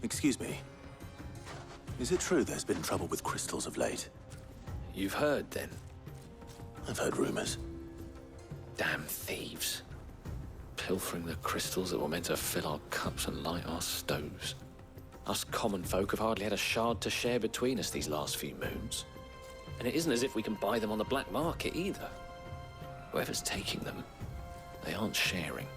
Excuse me. Is it true there's been trouble with crystals of late? You've heard, then? I've heard rumors. Damn thieves. Pilfering the crystals that were meant to fill our cups and light our stoves. Us common folk have hardly had a shard to share between us these last few moons. And it isn't as if we can buy them on the black market either. Whoever's taking them, they aren't sharing.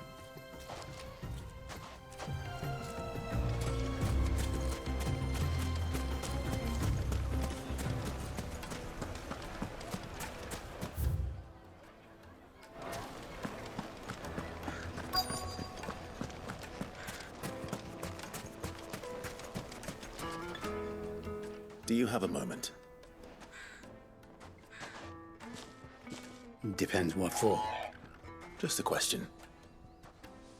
Do you have a moment? Depends what for. Just a question.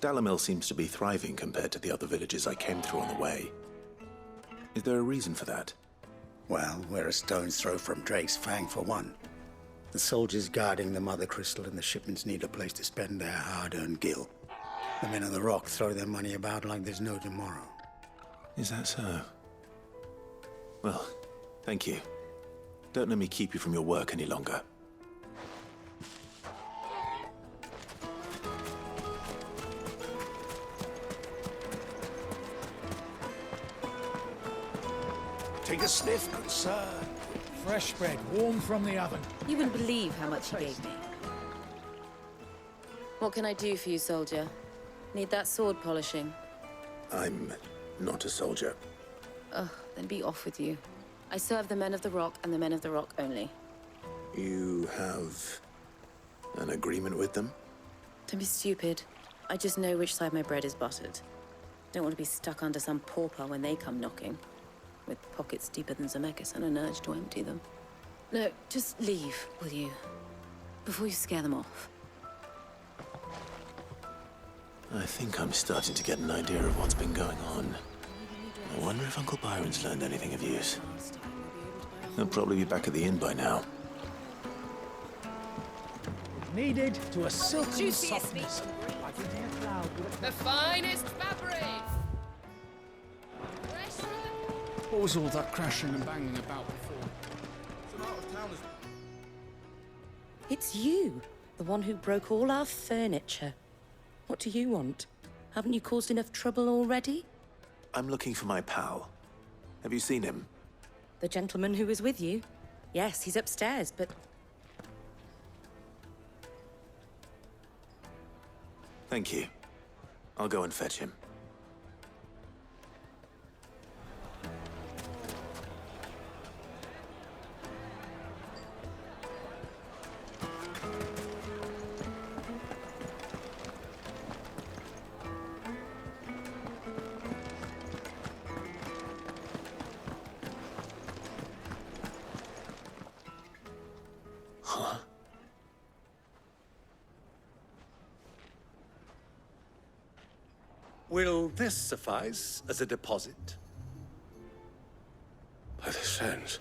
Dalamil seems to be thriving compared to the other villages I came through on the way. Is there a reason for that? Well, we're a stone's throw from Drake's Fang for one. The soldiers guarding the Mother Crystal and the shipments need a place to spend their hard-earned gil. The men of the Rock throw their money about like there's no tomorrow. Is that so? Well, thank you. Don't let me keep you from your work any longer. Take a sniff, good sir. Fresh bread, warm from the oven. You wouldn't believe how much he gave me. What can I do for you, soldier? Need that sword polishing? I'm not a soldier. Ugh, then be off with you. I serve the men of the Rock and the men of the Rock only. You have an agreement with them? Don't be stupid. I just know which side my bread is buttered. Don't want to be stuck under some pauper when they come knocking. With pockets deeper than Zemeckis and an urge to empty them. No, just leave, will you? Before you scare them off. I think I'm starting to get an idea of what's been going on. I wonder if Uncle Byron's learned anything of use. He'll probably be back at the inn by now. Kneaded to a silky softness. The finest fabric! What was all that crashing and banging about before? It's you, the one who broke all our furniture. What do you want? Haven't you caused enough trouble already? I'm looking for my pal. Have you seen him? The gentleman who was with you? Yes, he's upstairs, but... Thank you. I'll go and fetch him. Will this suffice as a deposit? By the sands.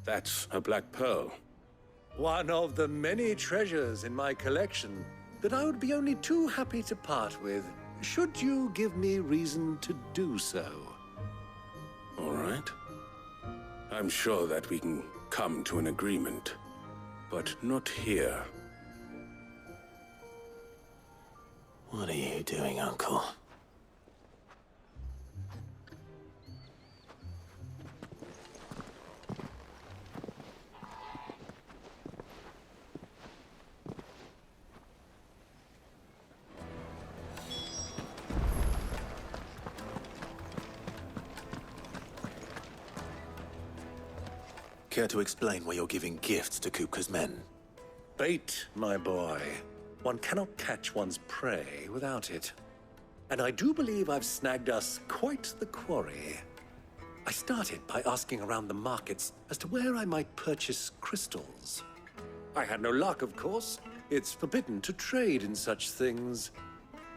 That's a black pearl. One of the many treasures in my collection that I would be only too happy to part with, should you give me reason to do so. All right. I'm sure that we can come to an agreement, but not here. What are you doing, Uncle? Care to explain why you're giving gifts to Kupka's men? Bait, my boy. One cannot catch one's prey without it. And I do believe I've snagged us quite the quarry. I started by asking around the markets as to where I might purchase crystals. I had no luck, of course. It's forbidden to trade in such things.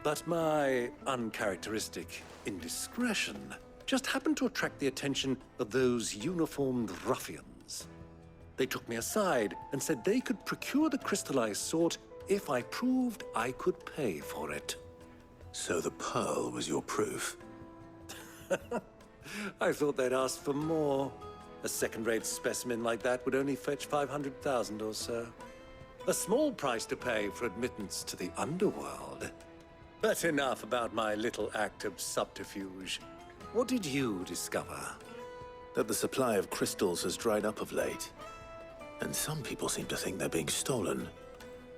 But my uncharacteristic indiscretion just happened to attract the attention of those uniformed ruffians. They took me aside and said they could procure the crystal I sought if I proved I could pay for it. So the pearl was your proof? I thought they'd asked for more. A second-rate specimen like that would only fetch 500,000 or so. A small price to pay for admittance to the underworld. But enough about my little act of subterfuge. What did you discover? That the supply of crystals has dried up of late. And some people seem to think they're being stolen.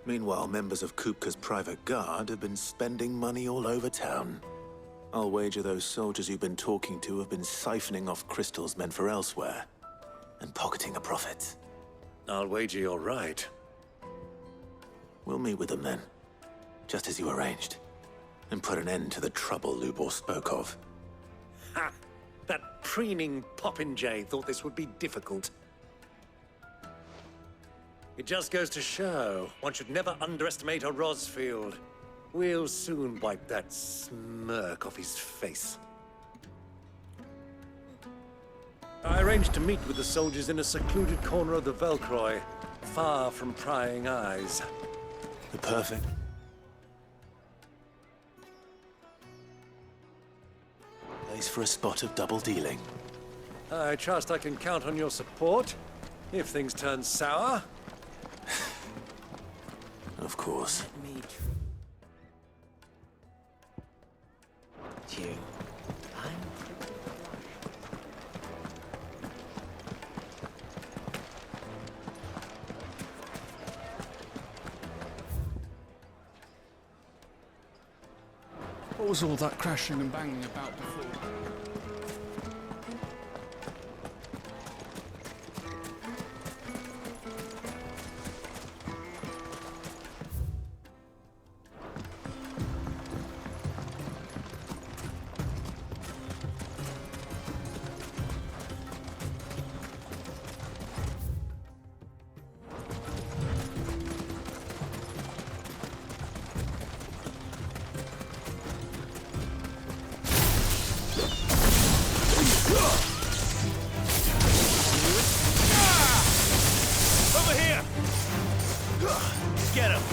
Meanwhile, members of Kupka's private guard have been spending money all over town. I'll wager those soldiers you've been talking to have been siphoning off crystals meant for elsewhere, and pocketing the profits. I'll wager you're right. We'll meet with them then, just as you arranged, and put an end to the trouble Lubor spoke of. Ha! That preening popinjay thought this would be difficult. It just goes to show, one should never underestimate a Rosfield. We'll soon wipe that smirk off his face. I arranged to meet with the soldiers in a secluded corner of the Velcroy, far from prying eyes. The perfect place for a spot of double dealing. I trust I can count on your support, if things turn sour. Of course. What was all that crashing and banging about before? Over here! Get him!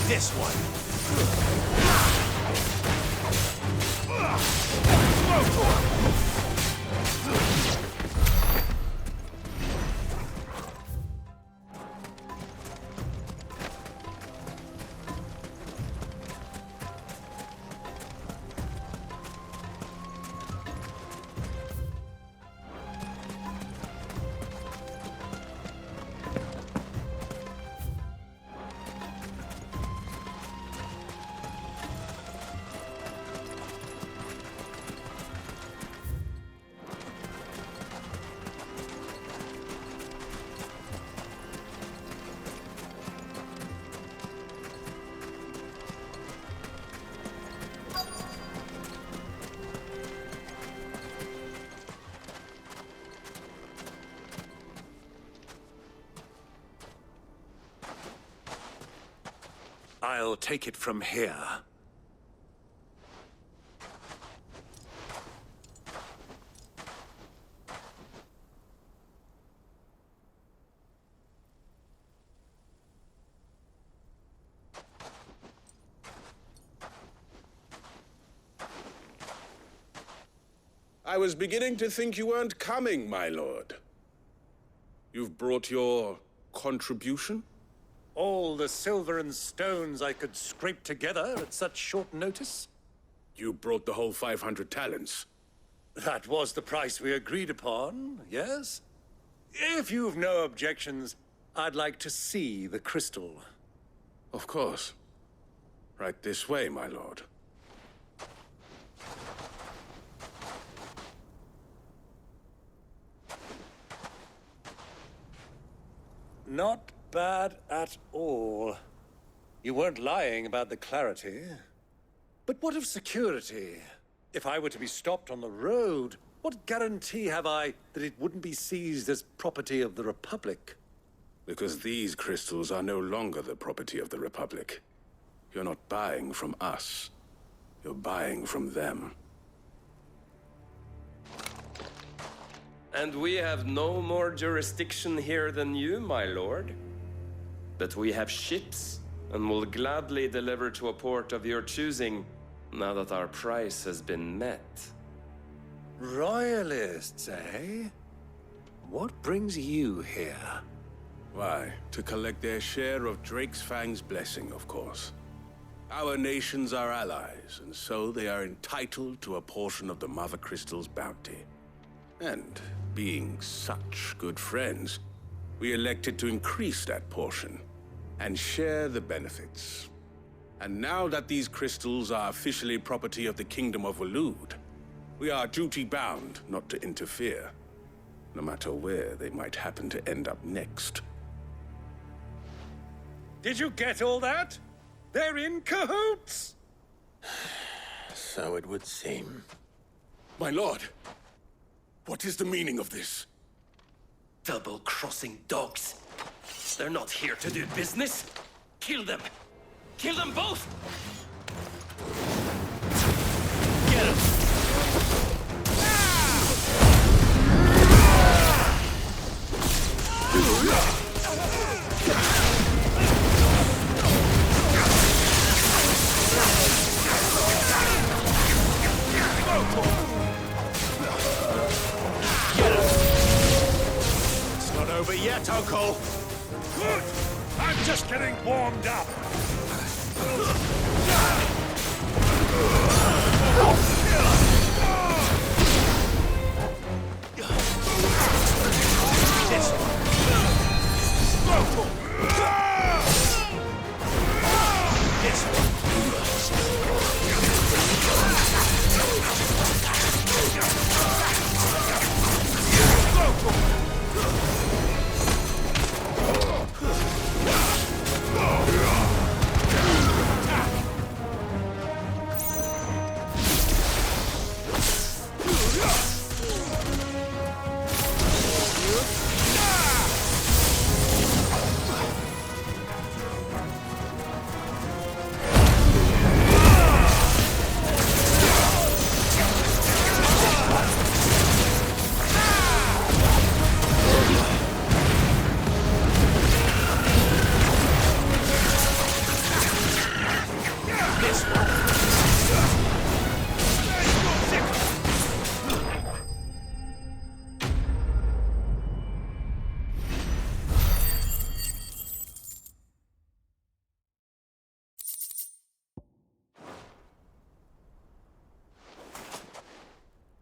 This one. I'll take it from here. I was beginning to think you weren't coming, my lord. You've brought your contribution? All the silver and stones I could scrape together at such short notice? You brought the whole 500 talents. That was the price we agreed upon, yes? If you've no objections, I'd like to see the crystal. Of course. Right this way, my lord. Not bad at all. You weren't lying about the clarity. But what of security? If I were to be stopped on the road, what guarantee have I that it wouldn't be seized as property of the Republic? Because these crystals are no longer the property of the Republic. You're not buying from us. You're buying from them. And we have no more jurisdiction here than you, my lord. But we have ships, and will gladly deliver to a port of your choosing, now that our price has been met. Royalists, eh? What brings you here? Why, to collect their share of Drake's Fang's blessing, of course. Our nations are allies, and so they are entitled to a portion of the Mother Crystal's bounty. And being such good friends, we elected to increase that portion and share the benefits. And now that these crystals are officially property of the Kingdom of Waloed, we are duty-bound not to interfere, no matter where they might happen to end up next. Did you get all that? They're in cahoots! So it would seem. My lord, what is the meaning of this? Double-crossing dogs. They're not here to do business. Kill them. Kill them both! Get them! It's not over yet, Uncle. Good! I'm just getting warmed up.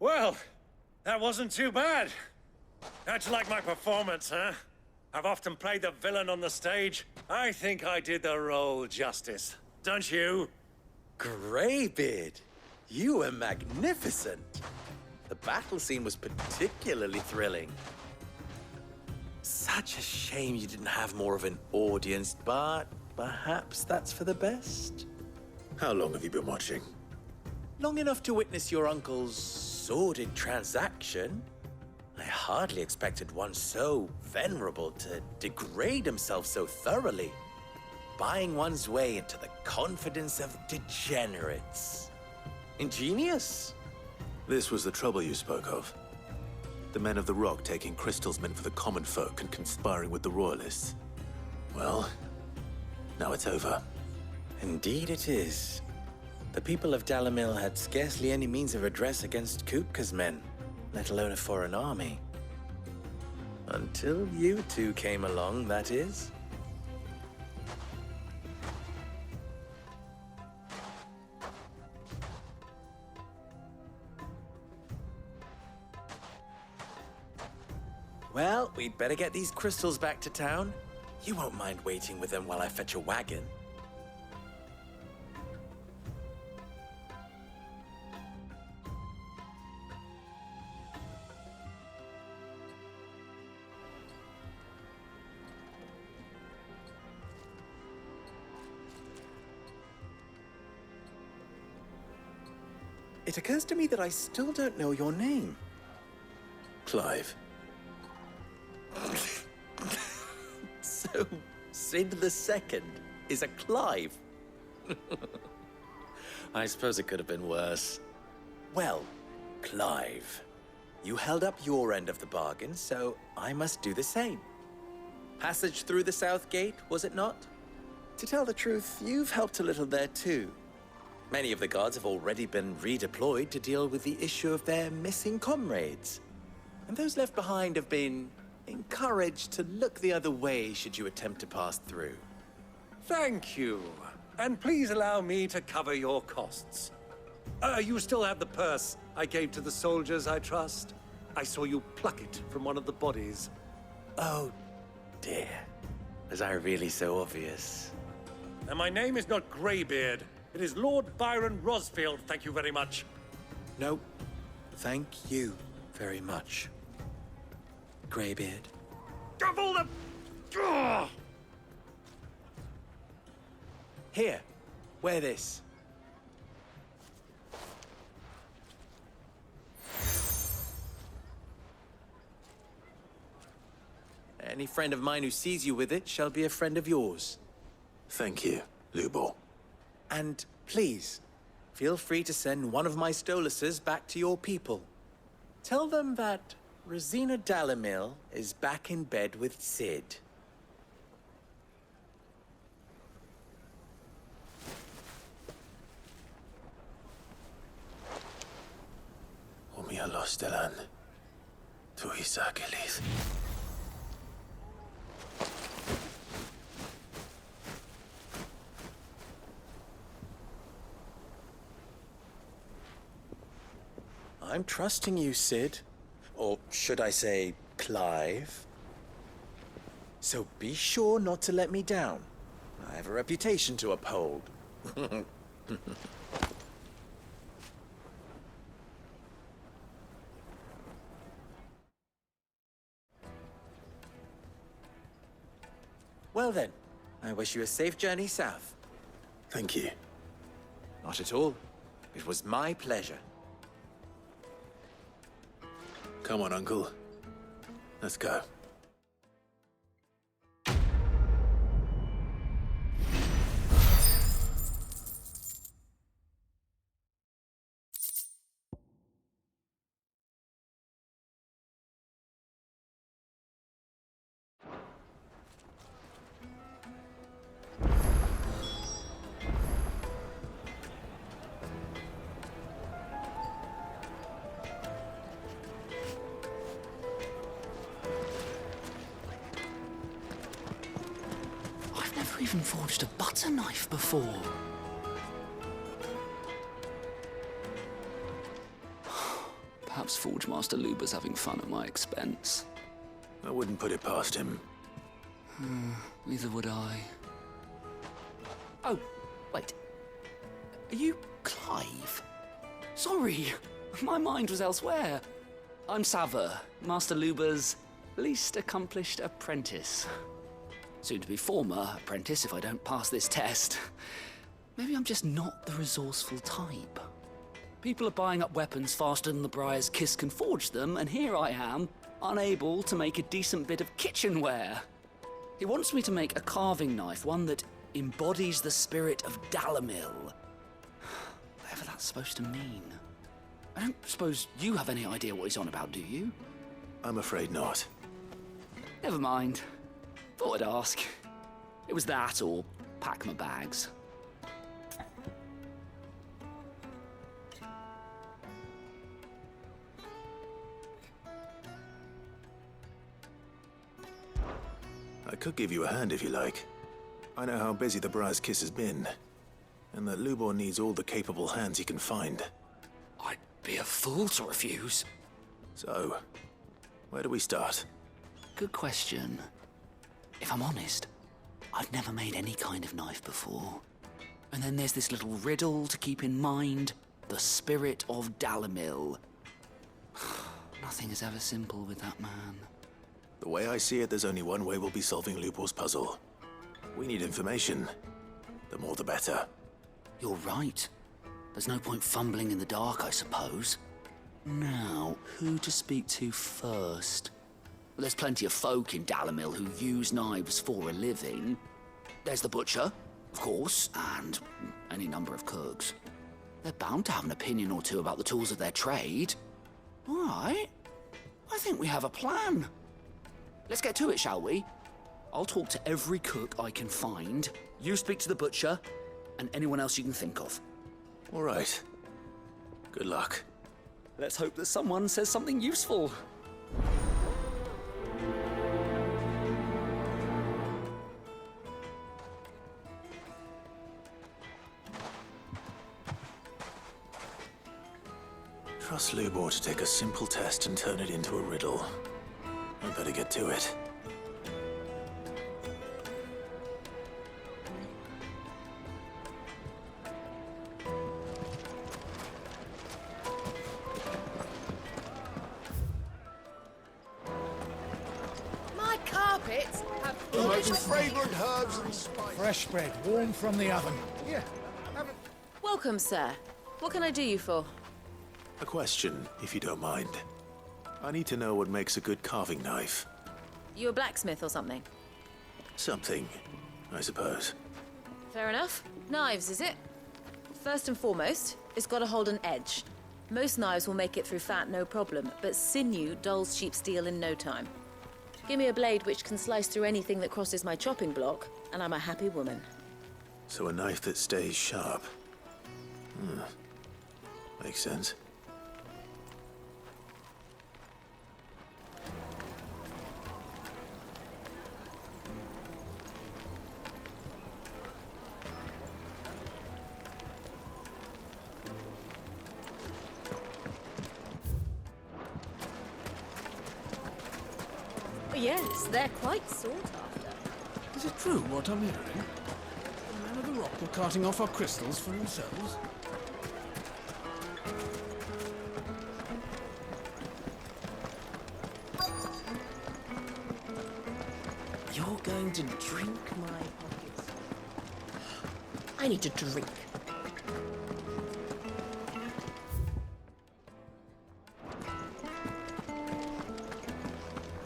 Well, that wasn't too bad. How'd you like my performance, huh? I've often played the villain on the stage. I think I did the role justice. Don't you? Greybeard, you were magnificent. The battle scene was particularly thrilling. Such a shame you didn't have more of an audience, but perhaps that's for the best. How long have you been watching? Long enough to witness your uncle's sordid transaction. I hardly expected one so venerable to degrade himself so thoroughly, buying one's way into the confidence of degenerates. Ingenious. This was the trouble you spoke of. The men of the Rock taking crystals meant for the common folk and conspiring with the Royalists. Well, now it's over. Indeed it is. The people of Dalamil had scarcely any means of redress against Kupka's men, let alone a foreign army. Until you two came along, that is. Well, we'd better get these crystals back to town. You won't mind waiting with them while I fetch a wagon? It occurs to me that I still don't know your name. Clive. So, Sid the Second is a Clive? I suppose it could have been worse. Well, Clive, you held up your end of the bargain, so I must do the same. Passage through the South Gate, was it not? To tell the truth, you've helped a little there too. Many of the guards have already been redeployed to deal with the issue of their missing comrades. And those left behind have been encouraged to look the other way should you attempt to pass through. Thank you. And please allow me to cover your costs. You still have the purse I gave to the soldiers, I trust? I saw you pluck it from one of the bodies. Oh, dear. Was I really so obvious? And my name is not Greybeard. It is Lord Byron Rosfield, thank you very much. No, thank you very much, Greybeard. Of all the... Ugh! Here, wear this. Any friend of mine who sees you with it shall be a friend of yours. Thank you, Lubor. And please, feel free to send one of my Stoluses back to your people. Tell them that Rosina Dalamil is back in bed with Sid. Omia Lostelan. Tu Isakelis. I'm trusting you, Sid. Or should I say, Clive? So be sure not to let me down. I have a reputation to uphold. Well then, I wish you a safe journey south. Thank you. Not at all. It was my pleasure. Come on, Uncle. Let's go. I've never even forged a butter knife before. Perhaps Forge Master Luber's having fun at my expense. I wouldn't put it past him. Neither would I. Oh, wait. Are you Clive? Sorry, my mind was elsewhere. I'm Sava, Master Luber's least accomplished apprentice. Soon to be former apprentice if I don't pass this test. Maybe I'm just not the resourceful type. People are buying up weapons faster than the Briar's Kiss can forge them, and here I am, unable to make a decent bit of kitchenware. He wants me to make a carving knife, one that embodies the spirit of Dalamil. Whatever that's supposed to mean. I don't suppose you have any idea what he's on about, do you? I'm afraid not. Never mind. Thought I'd ask. It was that or pack my bags. I could give you a hand if you like. I know how busy the Briar's Kiss has been, and that Lubor needs all the capable hands he can find. I'd be a fool to refuse. So, where do we start? Good question. If I'm honest, I've never made any kind of knife before. And then there's this little riddle to keep in mind. The spirit of Dalamil. Nothing is ever simple with that man. The way I see it, there's only one way we'll be solving Lubor's puzzle. We need information. The more the better. You're right. There's no point fumbling in the dark, I suppose. Now, who to speak to first? Well, there's plenty of folk in Dalamil who use knives for a living. There's the butcher, of course, and any number of cooks. They're bound to have an opinion or two about the tools of their trade. All right. I think we have a plan. Let's get to it, shall we? I'll talk to every cook I can find. You speak to the butcher, and anyone else you can think of. All right. Good luck. Let's hope that someone says something useful. Trust Lubor to take a simple test and turn it into a riddle. I better get to it. My carpets have fragrant herbs and spices. Fresh bread, warm from the oven. Yeah, have it. Welcome, sir. What can I do you for? A question, if you don't mind. I need to know what makes a good carving knife. You a blacksmith or something? Something, I suppose. Fair enough. Knives, is it? First and foremost, it's got to hold an edge. Most knives will make it through fat, no problem, but sinew dulls cheap steel in no time. Give me a blade which can slice through anything that crosses my chopping block, and I'm a happy woman. So a knife that stays sharp. Makes sense. Yes, they're quite sought after. Is it true what I'm hearing? The men of the rock were carting off our crystals for themselves? You're going to drink my pockets. I need to drink.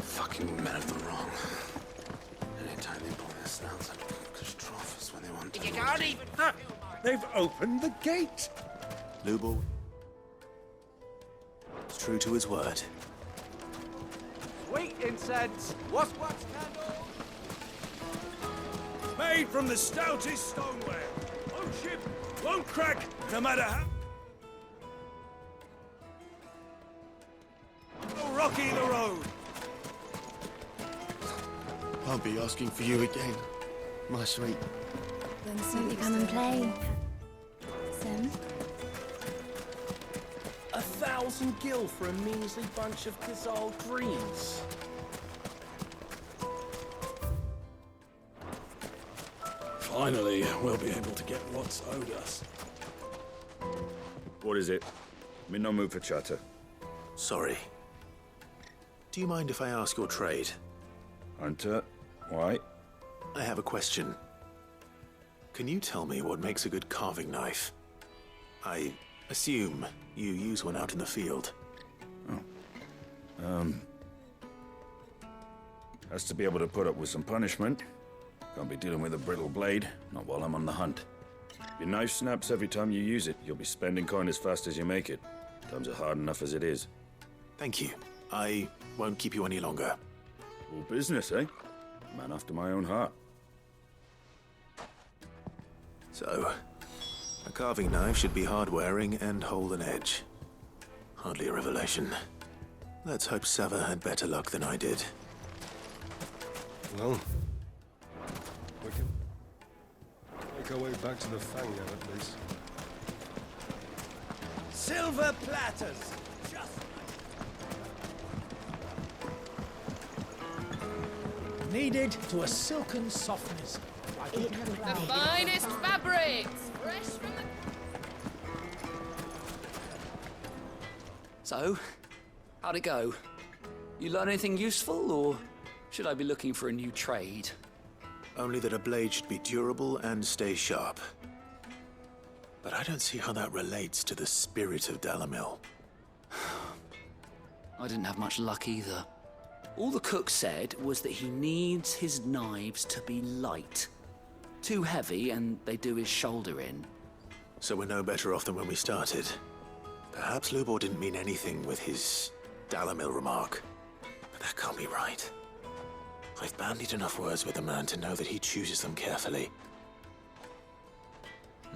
Fucking men of the wrong. Anytime they pull their snouts out of catastrophes when they want to. You can't even... They've opened the gate! Lubor is true to his word. Sweet incense, wax candle. Made from the stoutest stoneware. Won't chip, won't crack, no matter how... Oh, rocky the road. I'll be asking for you again, my sweet. Then simply come and play. Sim? 1,000 gil for a measly bunch of Kazal dreams. Finally, we'll be able to get what's owed us. What is it? I'm in no mood for chatter. Sorry. Do you mind if I ask your trade? Hunter, why? I have a question. Can you tell me what makes a good carving knife? I assume you use one out in the field. Has to be able to put up with some punishment. Can't be dealing with a brittle blade, not while I'm on the hunt. Your knife snaps every time you use it. You'll be spending coin as fast as you make it. Times are hard enough as it is. Thank you. I won't keep you any longer. All business, eh? Man after my own heart. So, a carving knife should be hard-wearing and hold an edge. Hardly a revelation. Let's hope Sava had better luck than I did. Well, we can make our way back to the Fang now, at least. Silver platters. Just Kneaded to a silken softness, The finest fabrics, fresh from the... So, how'd it go? You learn anything useful, or should I be looking for a new trade? Only that a blade should be durable and stay sharp. But I don't see how that relates to the spirit of Dalamil. I didn't have much luck either. All the cook said was that he needs his knives to be light. Too heavy and they do his shoulder in. So we're no better off than when we started. Perhaps Lubor didn't mean anything with his Dalamil remark. But that can't be right. I've bandied enough words with the man to know that he chooses them carefully.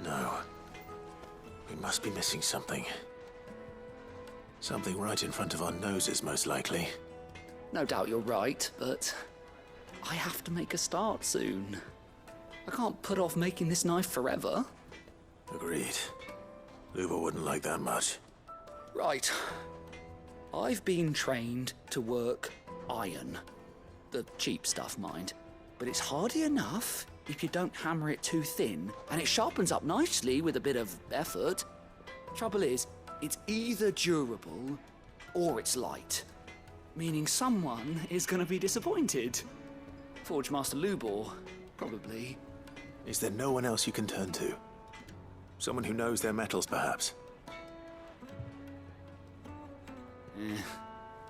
No. We must be missing something. Something right in front of our noses, most likely. No doubt you're right, but I have to make a start soon. I can't put off making this knife forever. Agreed. Lubor wouldn't like that much. Right. I've been trained to work iron. The cheap stuff, mind. But it's hardy enough if you don't hammer it too thin, and it sharpens up nicely with a bit of effort. Trouble is, it's either durable or it's light. Meaning someone is going to be disappointed. Forge Master Lubor, probably. Is there no one else you can turn to? Someone who knows their metals, perhaps?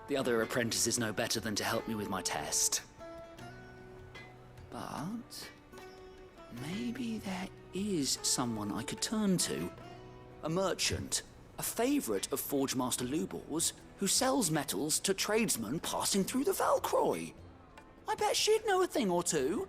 The other apprentice is no better than to help me with my test. But maybe there is someone I could turn to. A merchant, a favourite of Forge Master Lubor's, who sells metals to tradesmen passing through the Valcroy. I bet she'd know a thing or two.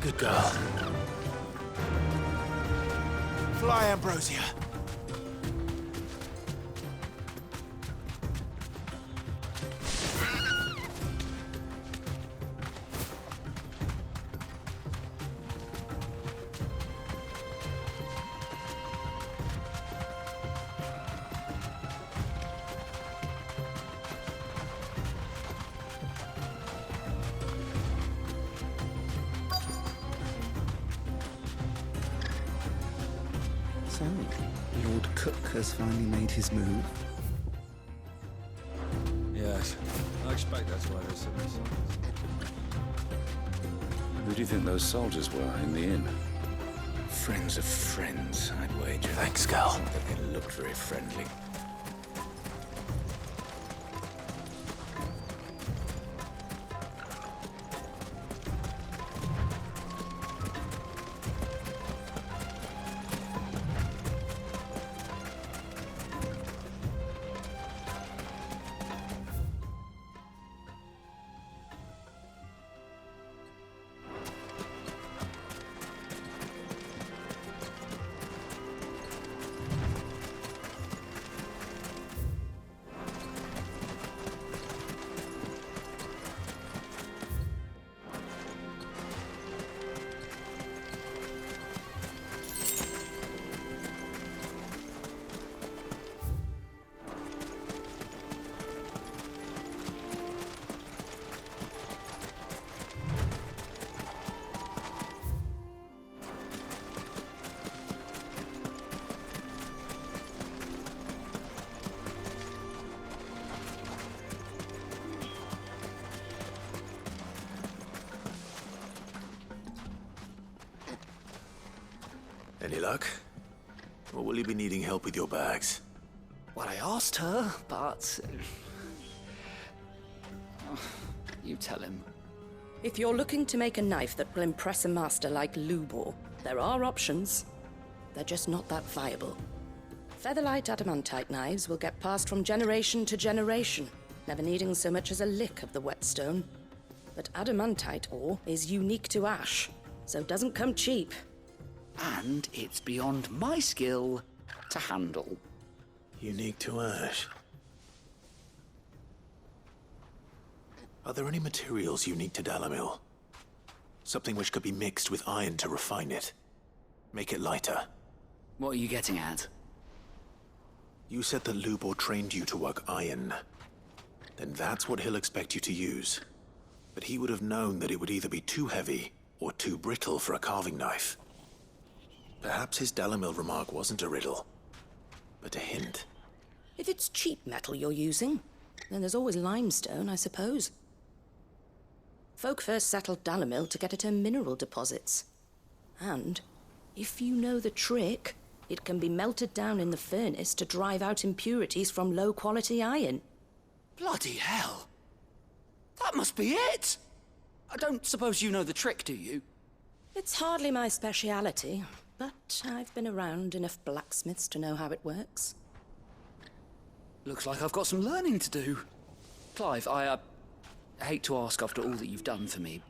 Good girl. Fly, Ambrosia. So, Lord Cook has finally made his move. Yes, I expect that's why they're sitting aside. Who do you think those soldiers were in the inn? Friends of friends, I'd wager. Thanks, Cal. Not that they looked very friendly. Any luck? Or will you be needing help with your bags? Well, I asked her, but... Oh, you tell him. If you're looking to make a knife that will impress a master like Lubor, there are options. They're just not that viable. Featherlight adamantite knives will get passed from generation to generation, never needing so much as a lick of the whetstone. But adamantite ore is unique to ash, so doesn't come cheap. And it's beyond my skill to handle. Unique to ash. Are there any materials unique to Dalamil? Something which could be mixed with iron to refine it. Make it lighter. What are you getting at? You said that Lubor trained you to work iron. Then that's what he'll expect you to use. But he would have known that it would either be too heavy or too brittle for a carving knife. Perhaps his Dalamil remark wasn't a riddle, but a hint. If it's cheap metal you're using, then there's always limestone, I suppose. Folk first settled Dalamil to get at her mineral deposits. And, if you know the trick, it can be melted down in the furnace to drive out impurities from low-quality iron. Bloody hell! That must be it! I don't suppose you know the trick, do you? It's hardly my speciality, but I've been around enough blacksmiths to know how it works. Looks like I've got some learning to do. Clive, I hate to ask after all that you've done for me,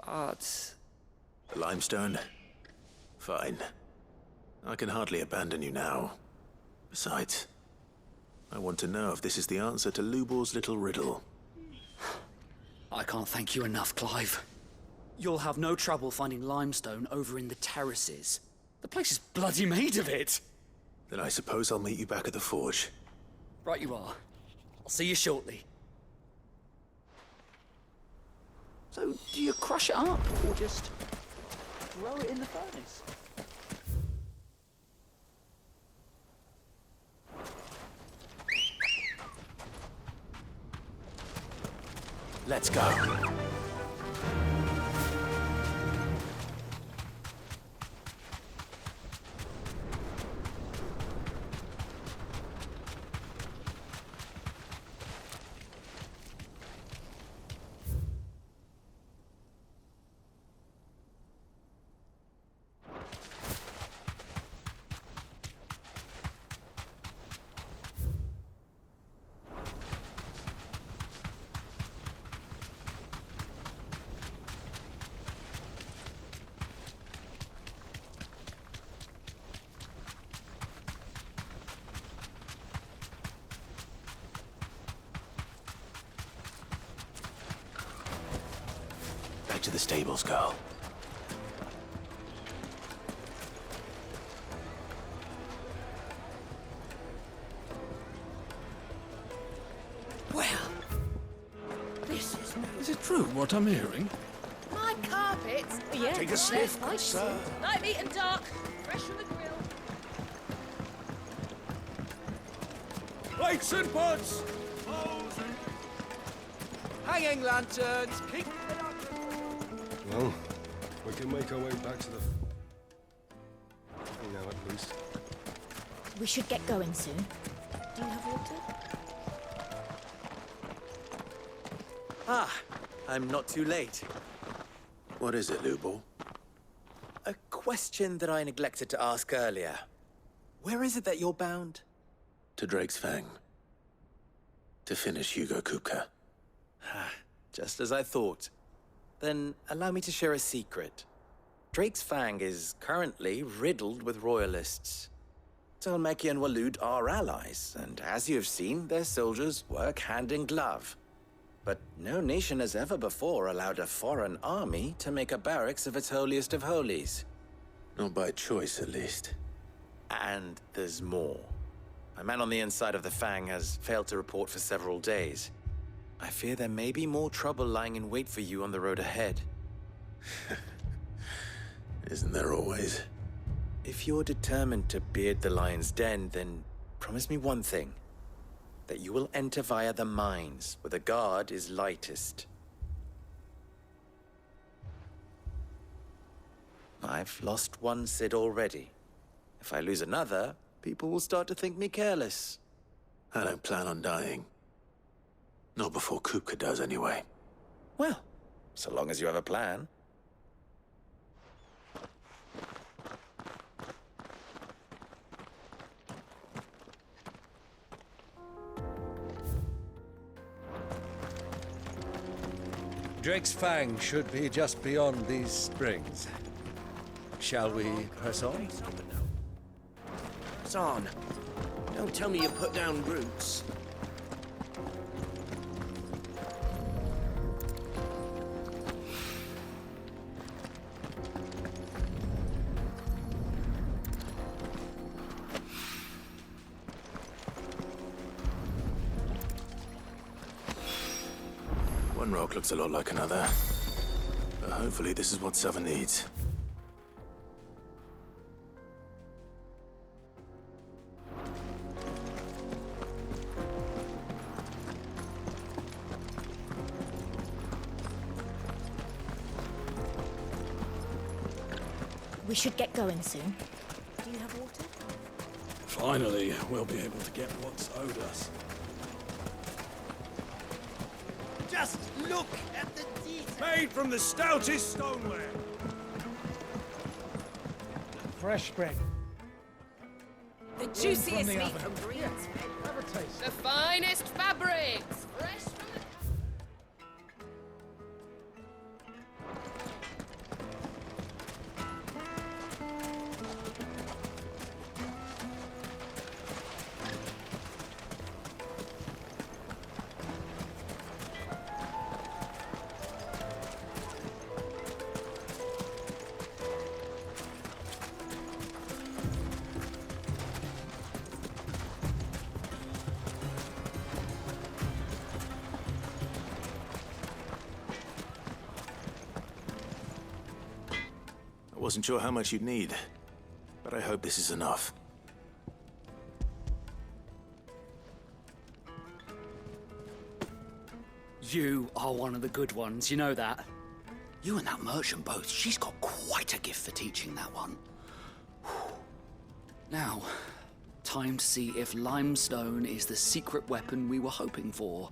but... Limestone? Fine. I can hardly abandon you now. Besides, I want to know if this is the answer to Lubor's little riddle. I can't thank you enough, Clive. You'll have no trouble finding limestone over in the terraces. The place is bloody made of it. Then I suppose I'll meet you back at the forge. Right you are. I'll see you shortly. So, do you crush it up, or just throw it in the furnace? Let's go. Back to the stables, girl. Well, this is... Is it true what I'm hearing? My carpets? Yeah, Take a sniff, good sir. Light, meat and dark. Fresh from the grill. Lights and pots! Hanging lanterns! Keep Well, we can make our way back to the... now, at least. We should get going soon. Do you have water? Ah, I'm not too late. What is it, Lubor? A question that I neglected to ask earlier. Where is it that you're bound? To Drake's Fang. To finish Hugo Kupka. Just as I thought. Then allow me to share a secret. Drake's Fang is currently riddled with royalists. Talmeki and Walud are allies, and as you have seen, their soldiers work hand in glove. But no nation has ever before allowed a foreign army to make a barracks of its holiest of holies. Not by choice, at least. And there's more. A man on the inside of the Fang has failed to report for several days. I fear there may be more trouble lying in wait for you on the road ahead. Isn't there always? If you're determined to beard the lion's den, then promise me one thing. That you will enter via the mines, where the guard is lightest. I've lost one Cid already. If I lose another, people will start to think me careless. I don't plan on dying. Not before Kupka does, anyway. Well, so long as you have a plan. Drake's Fang should be just beyond these springs. Shall we press on? Press on. Don't tell me you put down roots. One rock looks a lot like another. But hopefully this is what Sava needs. We should get going soon. Do you have water? Finally, we'll be able to get what's owed us. Just look at the detail. Made from the stoutest stoneware. Fresh bread. The juiciest From the meat oven. from Greens. Have a taste. The finest fabrics. Fresh from the... I wasn't sure how much you'd need, but I hope this is enough. You are one of the good ones, you know that? You and that merchant both, she's got quite a gift for teaching, that one. Now, time to see if limestone is the secret weapon we were hoping for.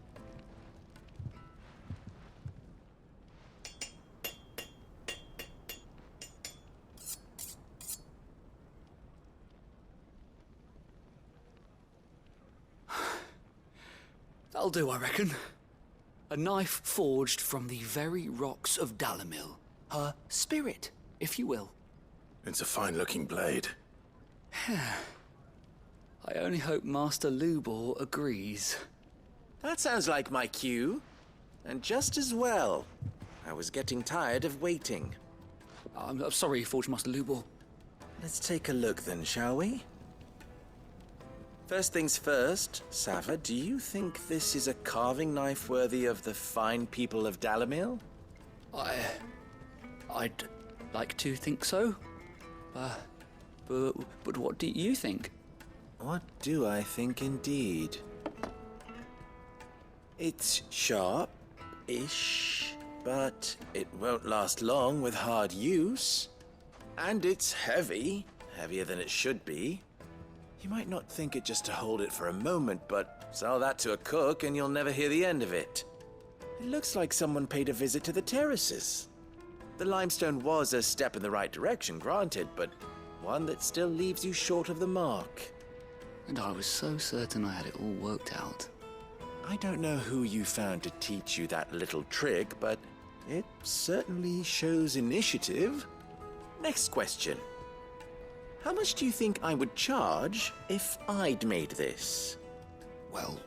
That'll do, I reckon. A knife forged from the very rocks of Dalamil. Her spirit, if you will. It's a fine-looking blade. I only hope Master Lubor agrees. That sounds like my cue. And just as well. I was getting tired of waiting. I'm sorry, Forge Master Lubor. Let's take a look then, shall we? First things first, Sava, do you think this is a carving knife worthy of the fine people of Dalamil? I'd like to think so. But what do you think? What do I think indeed? It's sharp-ish, but it won't last long with hard use. And it's heavy, heavier than it should be. You might not think it just to hold it for a moment, but sell that to a cook and you'll never hear the end of it. It looks like someone paid a visit to the terraces. The limestone was a step in the right direction, granted, but one that still leaves you short of the mark. And I was so certain I had it all worked out. I don't know who you found to teach you that little trick, but it certainly shows initiative. Next question. How much do you think I would charge if I'd made this? Well,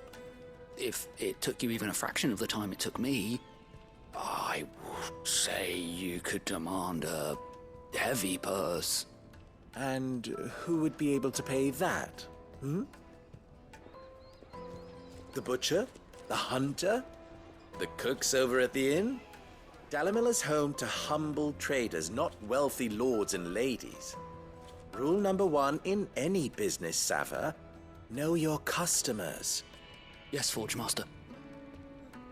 if it took you even a fraction of the time it took me, I would say you could demand a heavy purse. And who would be able to pay that? The butcher? The hunter? The cooks over at the inn? Dalamil is home to humble traders, not wealthy lords and ladies. Rule number 1 in any business, Sava. Know your customers. Yes, Forge Master.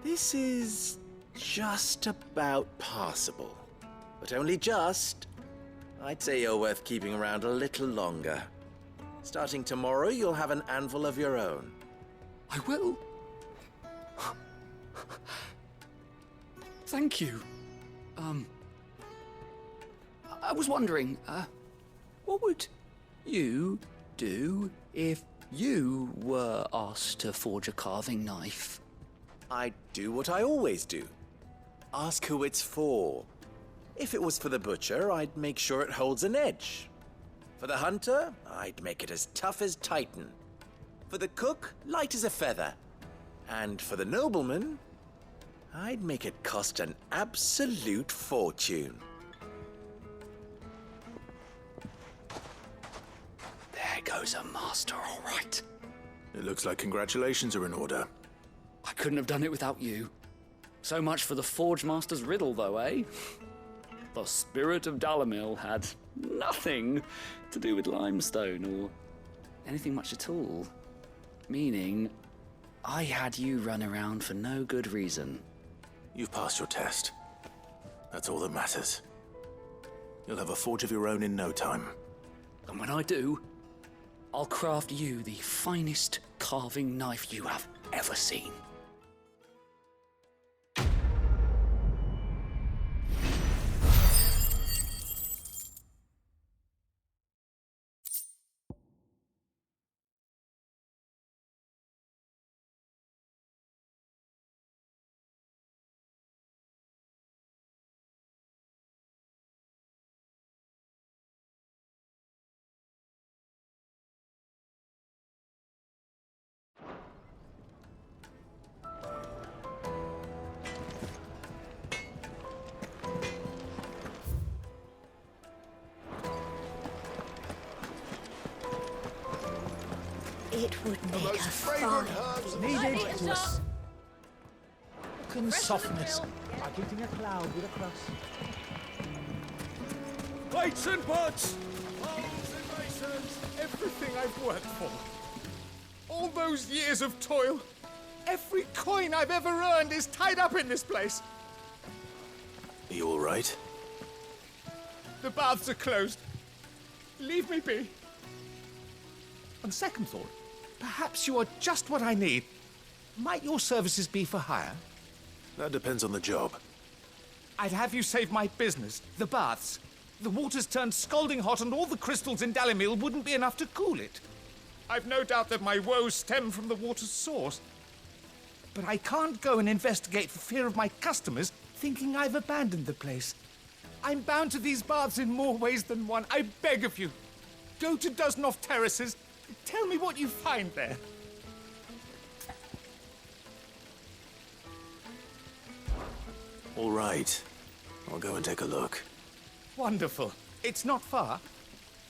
This is just about passable. But only just. I'd say you're worth keeping around a little longer. Starting tomorrow, you'll have an anvil of your own. I will. Thank you. I was wondering, what would you do if you were asked to forge a carving knife? I'd do what I always do. Ask who it's for. If it was for the butcher, I'd make sure it holds an edge. For the hunter, I'd make it as tough as Titan. For the cook, light as a feather. And for the nobleman, I'd make it cost an absolute fortune. There goes a master, all right. It looks like congratulations are in order. I couldn't have done it without you. So much for the Forge Master's riddle, though, eh? The spirit of Dalamil had nothing to do with limestone or anything much at all. Meaning, I had you run around for no good reason. You've passed your test. That's all that matters. You'll have a forge of your own in no time. And when I do, I'll craft you the finest carving knife you have ever seen. It would make a fine Needed to can soften it. Like eating a cloud with a crust. Plates and pots! Molds and masons! Everything I've worked for. All those years of toil. Every coin I've ever earned is tied up in this place. Are you all right? The baths are closed. Leave me be. On second thought, perhaps you are just what I need. Might your services be for hire? That depends on the job. I'd have you save my business, the baths. The water's turned scalding hot and all the crystals in Dalamil wouldn't be enough to cool it. I've no doubt that my woes stem from the water's source. But I can't go and investigate for fear of my customers thinking I've abandoned the place. I'm bound to these baths in more ways than one. I beg of you. Go to Dusnoff Terraces. Tell me what you find there. All right. I'll go and take a look. Wonderful. It's not far.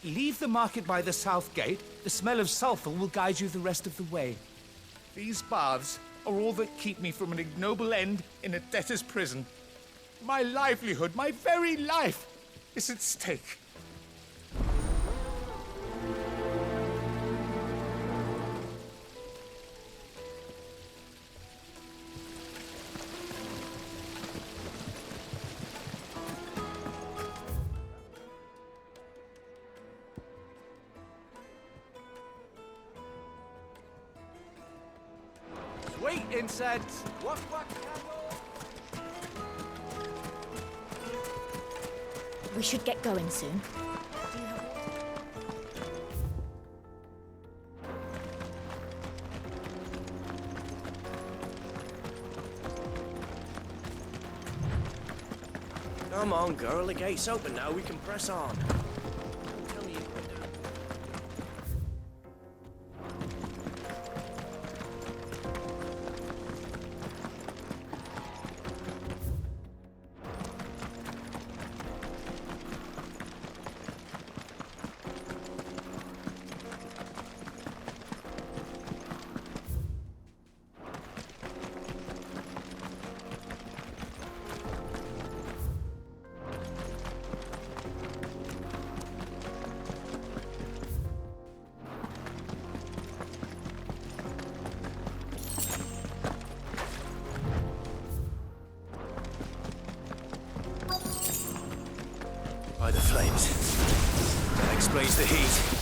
Leave the market by the south gate. The smell of sulfur will guide you the rest of the way. These baths are all that keep me from an ignoble end in a debtor's prison. My livelihood, my very life, is at stake. Sweet incense! What We should get going soon. Come on, girl. The gate's open now. We can press on. By the flames. That explains the heat.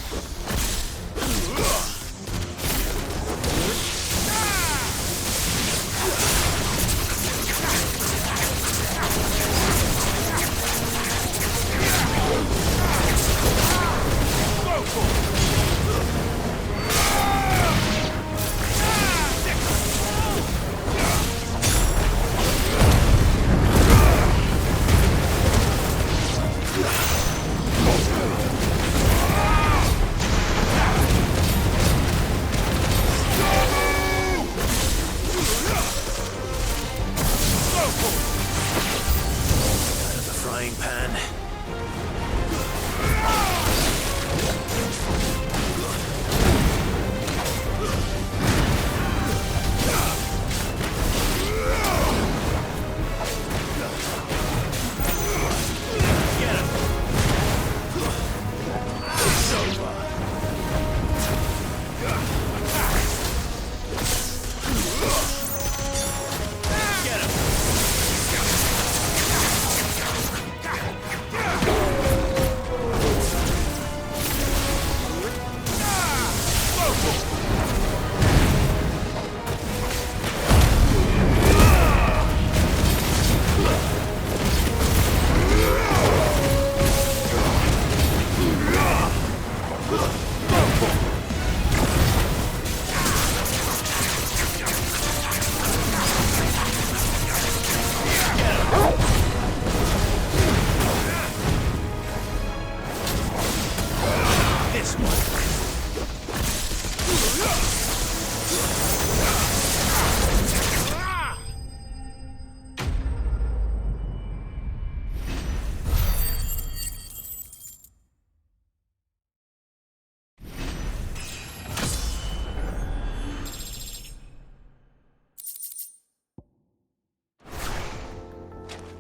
It's over. Get him!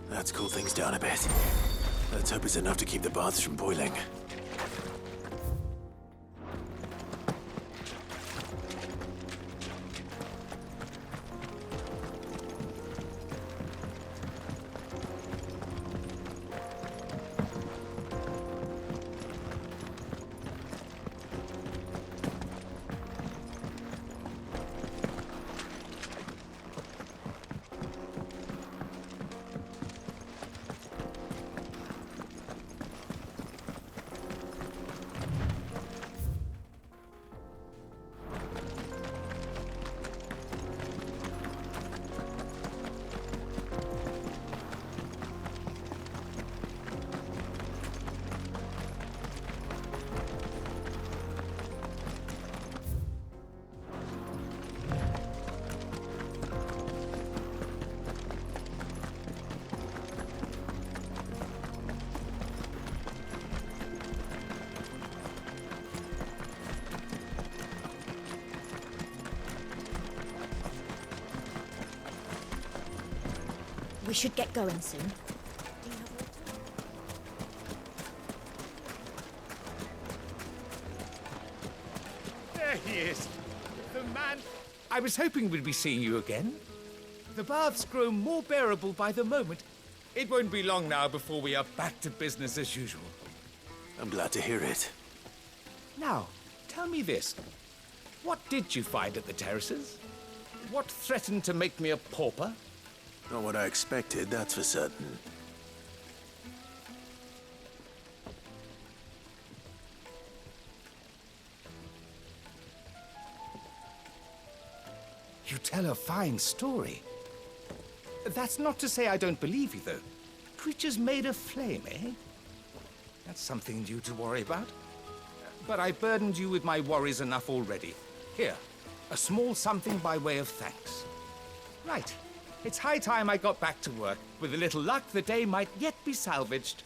Let's cool things down a bit. Let's hope it's enough to keep the baths from boiling. We should get going soon. There he is. The man. I was hoping we'd be seeing you again. The baths grow more bearable by the moment. It won't be long now before we are back to business as usual. I'm glad to hear it. Now, tell me this. What did you find at the terraces? What threatened to make me a pauper? Not what I expected, that's for certain. You tell a fine story. That's not to say I don't believe you, though. Creatures made of flame, eh? That's something new to worry about. But I burdened you with my worries enough already. Here, a small something by way of thanks. Right. It's high time I got back to work. With a little luck, the day might yet be salvaged.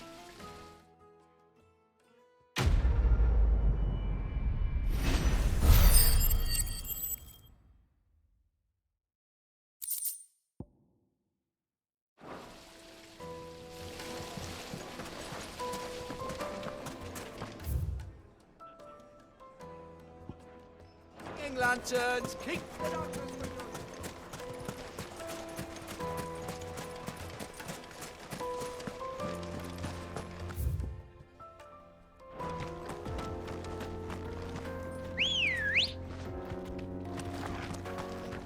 King lanterns, keep the lanterns.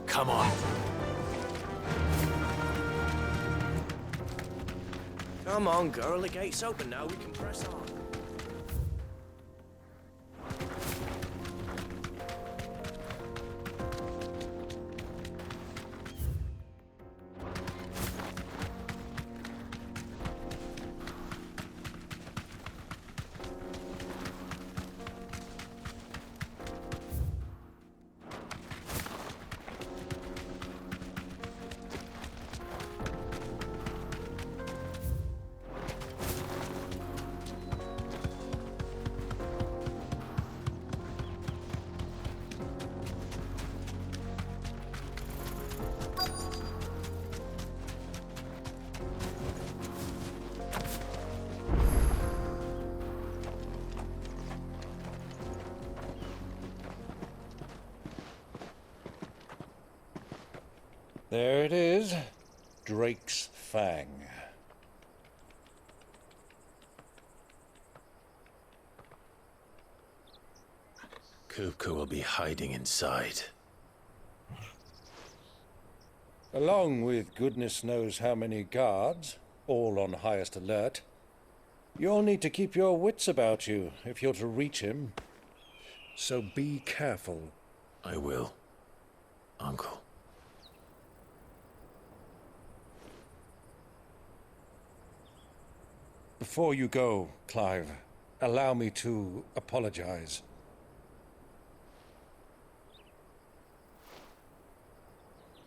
Come on. Come on, girl. The gate's open now. We can press on. There it is. Drake's Fang. Kupka will be hiding inside. Along with goodness knows how many guards, all on highest alert. You'll need to keep your wits about you if you're to reach him. So be careful. I will, Uncle. Before you go, Clive, allow me to apologize.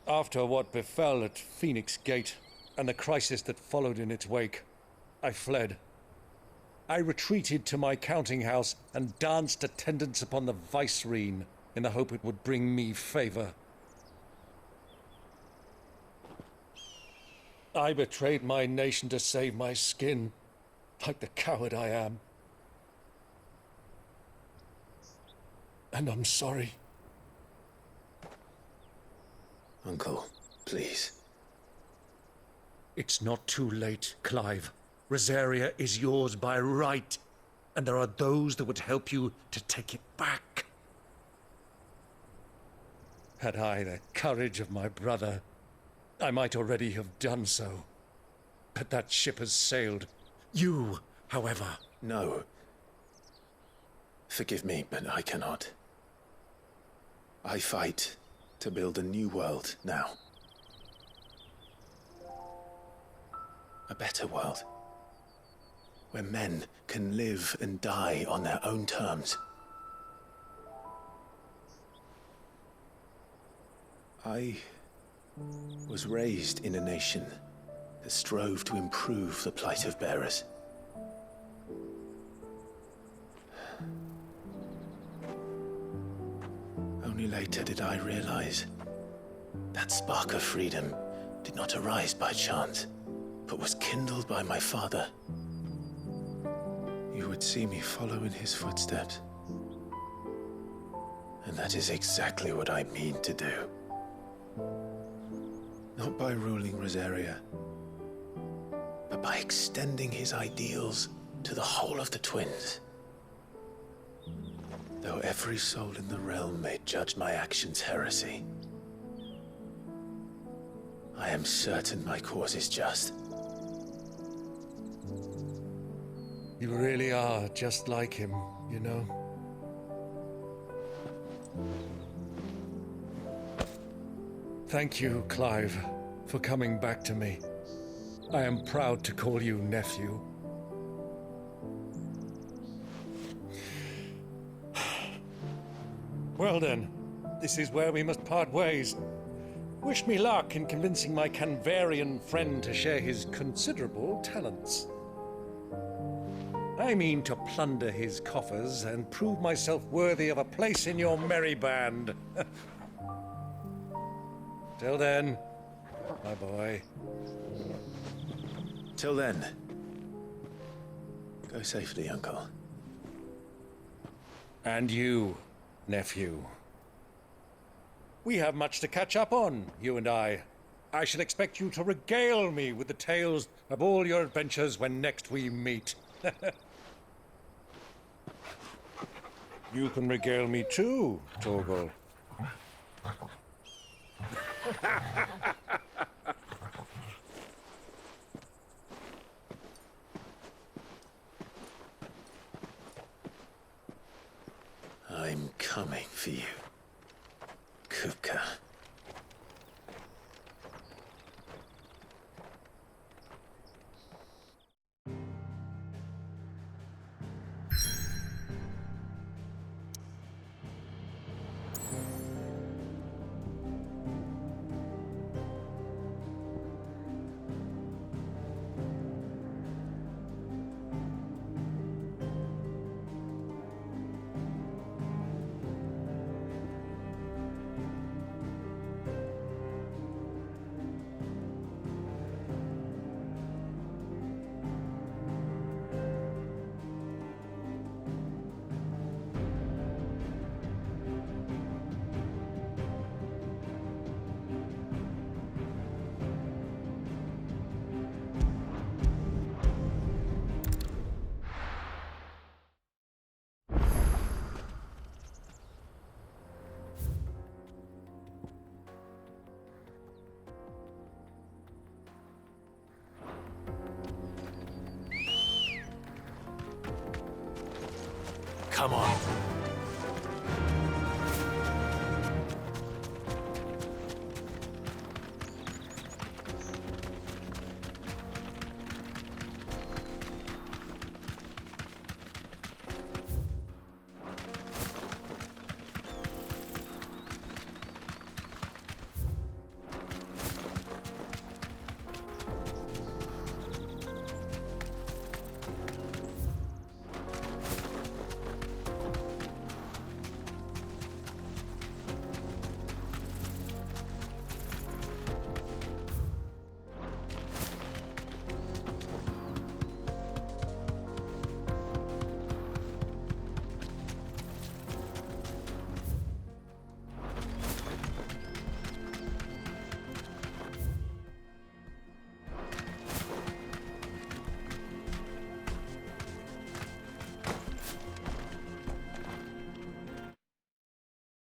After what befell at Phoenix Gate and the crisis that followed in its wake, I fled. I retreated to my counting house and danced attendance upon the vicereine in the hope it would bring me favor. I betrayed my nation to save my skin, like the coward I am. And I'm sorry. Uncle, please. It's not too late, Clive. Rosaria is yours by right, and there are those that would help you to take it back. Had I the courage of my brother, I might already have done so. But that ship has sailed. You, however... No. Forgive me, but I cannot. I fight to build a new world now. A better world. Where men can live and die on their own terms. I was raised in a nation that strove to improve the plight of bearers. Only later did I realize that spark of freedom did not arise by chance, but was kindled by my father. You would see me follow in his footsteps. And that is exactly what I mean to do. Not by ruling Rosaria, but by extending his ideals to the whole of the twins. Though every soul in the realm may judge my actions heresy, I am certain my cause is just. You really are just like him, you know? Thank you, Clive, for coming back to me. I am proud to call you nephew. Well then, this is where we must part ways. Wish me luck in convincing my Canvarian friend to share his considerable talents. I mean to plunder his coffers and prove myself worthy of a place in your merry band. Till then, my boy. Till then, go safely, Uncle. And you, nephew. We have much to catch up on, you and I. I shall expect you to regale me with the tales of all your adventures when next we meet. You can regale me too, Torgal. I'm coming for you, Kupka. Come on.